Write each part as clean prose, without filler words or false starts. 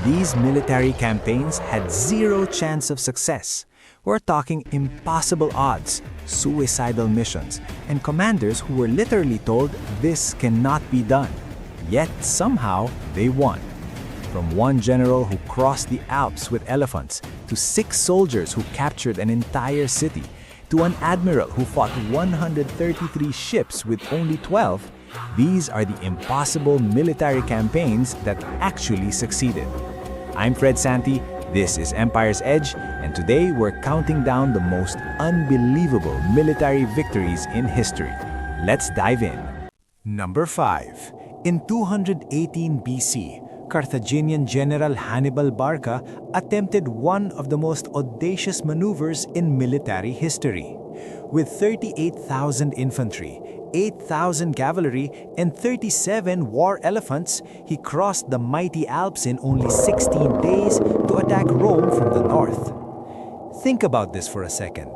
These military campaigns had zero chance of success. We're talking impossible odds, suicidal missions, and commanders who were literally told this cannot be done. Yet somehow they won. From one general who crossed the Alps with elephants, to 6 soldiers who captured an entire city, to an admiral who fought 133 ships with only 12, these are the impossible military campaigns that actually succeeded. I'm Fred Santi, this is Empire's Edge, and today we're counting down the most unbelievable military victories in history. Let's dive in. Number 5. In 218 BC, Carthaginian General Hannibal Barca attempted one of the most audacious maneuvers in military history. With 38,000 infantry, 8,000 cavalry, and 37 war elephants, he crossed the mighty Alps in only 16 days to attack Rome from the north. Think about this for a second.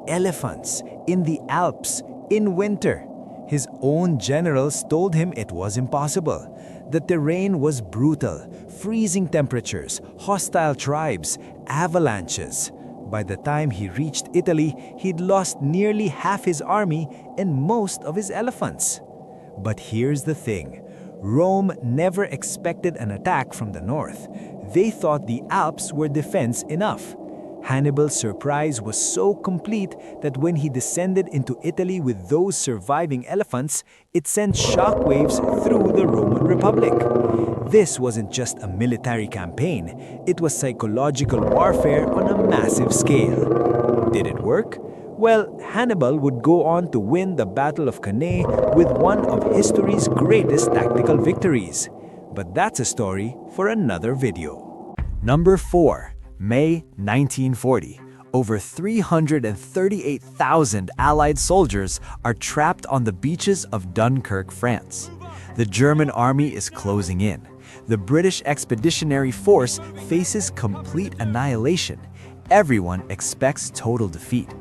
Elephants in the Alps in winter. His own generals told him it was impossible. The terrain was brutal, freezing temperatures, hostile tribes, avalanches. By the time he reached Italy, he'd lost nearly half his army and most of his elephants. But here's the thing. Rome never expected an attack from the north. They thought the Alps were defense enough. Hannibal's surprise was so complete that when he descended into Italy with those surviving elephants, it sent shockwaves through the Roman Republic. This wasn't just a military campaign, it was psychological warfare on a massive scale. Did it work? Well, Hannibal would go on to win the Battle of Cannae with one of history's greatest tactical victories. But that's a story for another video. Number 4. May 1940. Over 338,000 Allied soldiers are trapped on the beaches of Dunkirk, France. The German army is closing in. The British Expeditionary Force faces complete annihilation. Everyone expects total defeat.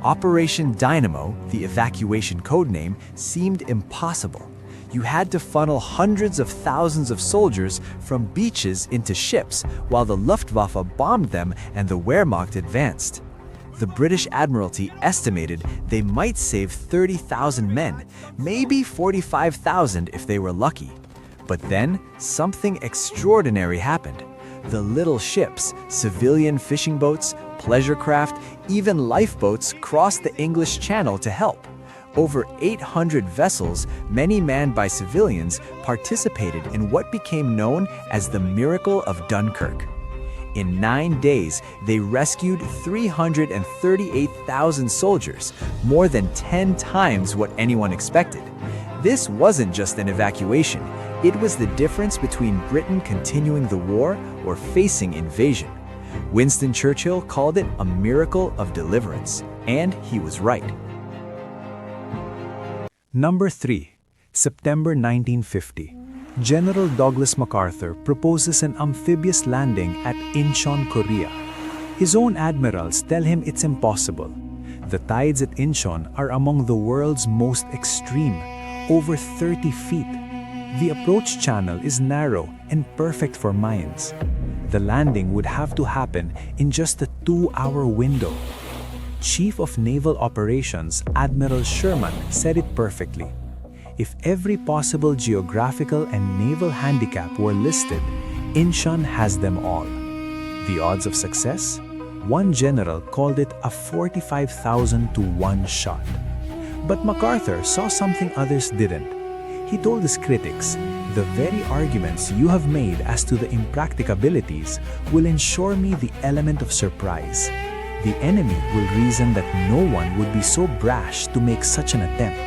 Operation Dynamo, the evacuation codename, seemed impossible. You had to funnel hundreds of thousands of soldiers from beaches into ships while the Luftwaffe bombed them and the Wehrmacht advanced. The British Admiralty estimated they might save 30,000 men, maybe 45,000 if they were lucky. But then, something extraordinary happened. The little ships, civilian fishing boats, pleasure craft, even lifeboats crossed the English Channel to help. Over 800 vessels, many manned by civilians, participated in what became known as the Miracle of Dunkirk. In 9 days, they rescued 338,000 soldiers, more than 10 times what anyone expected. This wasn't just an evacuation, it was the difference between Britain continuing the war or facing invasion. Winston Churchill called it a miracle of deliverance, and he was right. Number 3. September 1950. General Douglas MacArthur proposes an amphibious landing at Incheon, Korea. His own admirals tell him it's impossible. The tides at Incheon are among the world's most extreme, over 30 feet. The approach channel is narrow and perfect for mines. The landing would have to happen in just a 2-hour window. Chief of Naval Operations Admiral Sherman said it perfectly. If every possible geographical and naval handicap were listed, Incheon has them all. The odds of success? One general called it a 45,000 to 1 shot. But MacArthur saw something others didn't. He told his critics, "The very arguments you have made as to the impracticabilities will ensure me the element of surprise. The enemy will reason that no one would be so brash to make such an attempt."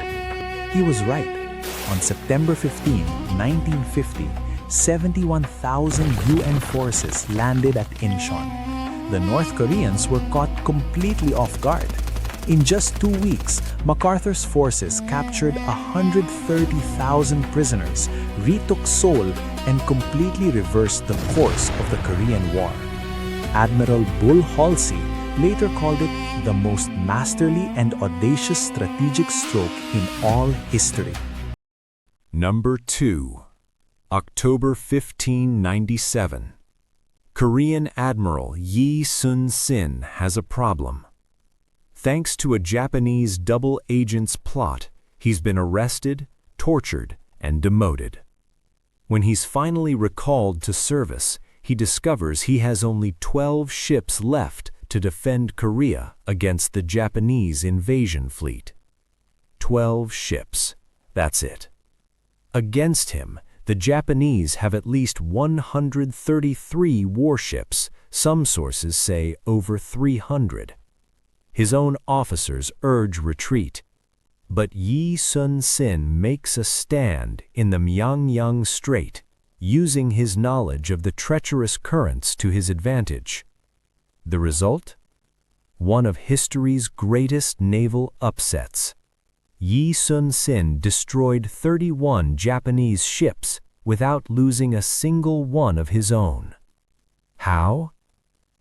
He was right. On September 15, 1950, 71,000 UN forces landed at Incheon. The North Koreans were caught completely off guard. In just 2 weeks, MacArthur's forces captured 130,000 prisoners, retook Seoul, and completely reversed the course of the Korean War. Admiral Bull Halsey later called it the most masterly and audacious strategic stroke in all history. Number 2. October 1597. Korean Admiral Yi Sun-sin has a problem. Thanks to a Japanese double agent's plot, he's been arrested, tortured, and demoted. When he's finally recalled to service, he discovers he has only 12 ships left to defend Korea against the Japanese invasion fleet. 12 ships. That's it. Against him, the Japanese have at least 133 warships, some sources say over 300. His own officers urge retreat, but Yi Sun-sin makes a stand in the Myeongyang Strait, using his knowledge of the treacherous currents to his advantage. The result? One of history's greatest naval upsets. Yi Sun-sin destroyed 31 Japanese ships without losing a single one of his own. How?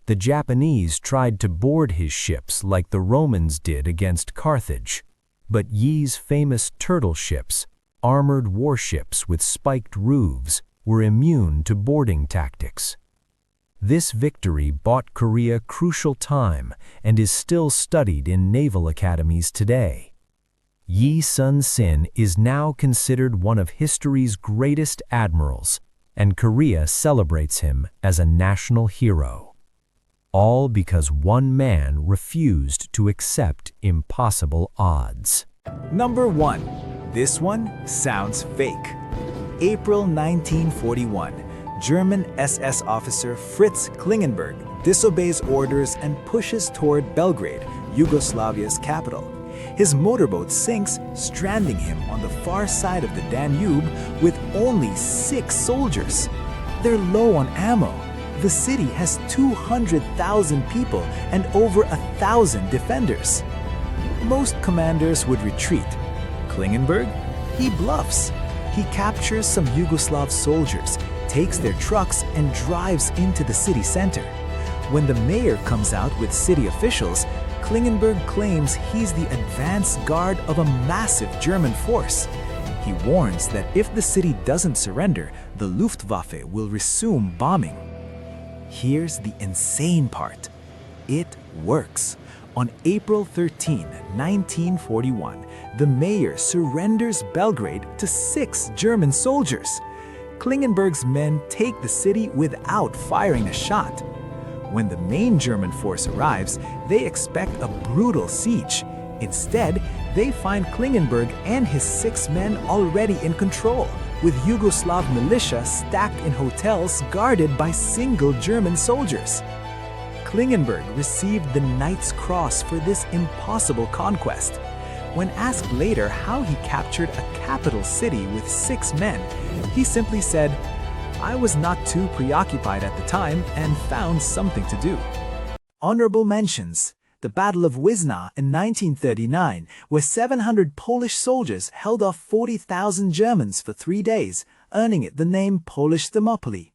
The Japanese tried to board his ships like the Romans did against Carthage, but Yi's famous turtle ships, armored warships with spiked roofs, were immune to boarding tactics. This victory bought Korea crucial time and is still studied in naval academies today. Yi Sun-sin is now considered one of history's greatest admirals, and Korea celebrates him as a national hero. All because one man refused to accept impossible odds. Number 1. This one sounds fake. April 1941. German SS officer Fritz Klingenberg disobeys orders and pushes toward Belgrade, Yugoslavia's capital. His motorboat sinks, stranding him on the far side of the Danube with only 6 soldiers. They're low on ammo. The city has 200,000 people and over 1,000 defenders. Most commanders would retreat. Klingenberg? He bluffs. He captures some Yugoslav soldiers, takes their trucks, and drives into the city center. When the mayor comes out with city officials, Klingenberg claims he's the advance guard of a massive German force. He warns that if the city doesn't surrender, the Luftwaffe will resume bombing. Here's the insane part. It works. On April 13, 1941, the mayor surrenders Belgrade to 6 German soldiers. Klingenberg's men take the city without firing a shot. When the main German force arrives, they expect a brutal siege. Instead, they find Klingenberg and his 6 men already in control, with Yugoslav militia stacked in hotels guarded by single German soldiers. Klingenberg received the Knight's Cross for this impossible conquest. When asked later how he captured a capital city with 6 men, he simply said, "I was not too preoccupied at the time and found something to do." Honorable mentions: the Battle of Wisna in 1939, where 700 Polish soldiers held off 40,000 Germans for 3 days, earning it the name Polish Thermopylae.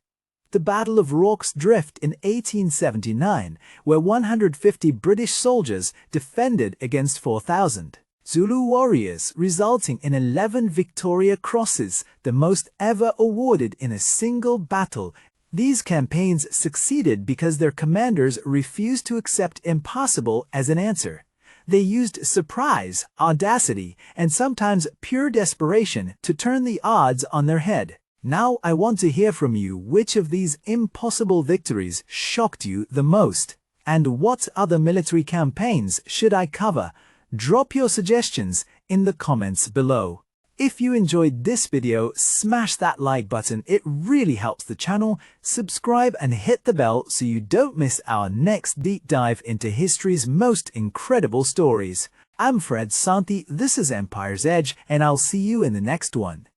The Battle of Rorke's Drift in 1879, where 150 British soldiers defended against 4,000 Zulu warriors, resulting in 11 Victoria Crosses, the most ever awarded in a single battle. These campaigns succeeded because their commanders refused to accept impossible as an answer. They used surprise, audacity, and sometimes pure desperation to turn the odds on their head. Now I want to hear from you which of these impossible victories shocked you the most, and what other military campaigns should I cover? Drop your suggestions in the comments below. If you enjoyed this video, smash that like button, it really helps the channel. Subscribe and hit the bell so you don't miss our next deep dive into history's most incredible stories. I'm Fred Santi, this is Empire's Edge, and I'll see you in the next one.